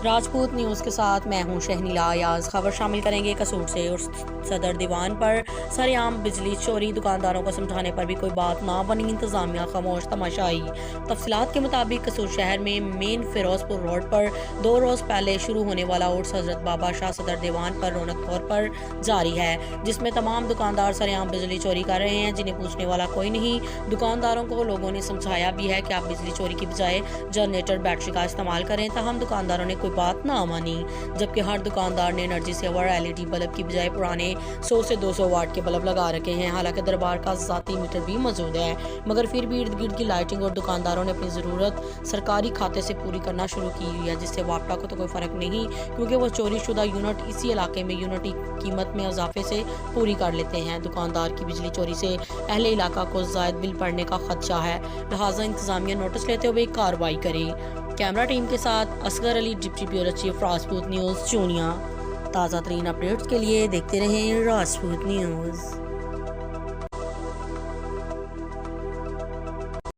Rajput news کے ساتھ میں ہوں شہنیلا ایاز۔ خبر شامل کریں گے قصور سے۔ اور صدر دیوان پر سر عام بجلی چوری، دکانداروں کو سمجھانے پر بھی کوئی بات نہ بنی، انتظامیہ خاموش تماشائی۔ تفصیلات کے مطابق قصور شہر میں مین فیروز پور روڈ پر 2 روز پہلے شروع ہونے والا عرس حضرت بابا شاہ صدر دیوان پر رونق طور پر جاری ہے، جس میں تمام دکاندار سر عام بجلی چوری کر رہے ہیں، جنہیں پوچھنے والا کوئی نہیں۔ دکانداروں کو لوگوں نے سمجھایا بھی ہے کہ آپ بجلی چوری کی بجائے جنریٹر بیٹری کا استعمال کریں، تاہم دکانداروں نے کوئی بات نہ مانی، جبکہ ہر دکاندار نے انرجی سیور LED بلب کی بجائے پرانے 100 سے 200 واٹ کے بلب لگا رکھے ہیں۔ حالانکہ دربار کا ذاتی میٹر بھی موجود ہے، مگر پھر بھی ارد گرد کی لائٹنگ اور دکانداروں نے اپنی ضرورت سرکاری کھاتے سے پوری کرنا شروع کی ہوئی ہے، جس سے واپٹا کو تو کوئی فرق نہیں، کیونکہ وہ چوری شدہ یونٹ اسی علاقے میں یونٹ کی قیمت میں اضافے سے پوری کر لیتے ہیں۔ دکاندار کی بجلی چوری سے اہل علاقہ کو زائد بل پڑنے کا خدشہ ہے، لہٰذا انتظامیہ نوٹس لیتے ہوئے کارروائی کرے۔ کیمرہ ٹیم کے ساتھ Asghar Ali, deputy bureau chief, Rajput news, Chunian. تازہ ترین اپڈیٹس کے لیے دیکھتے رہیں راجپوت نیوز۔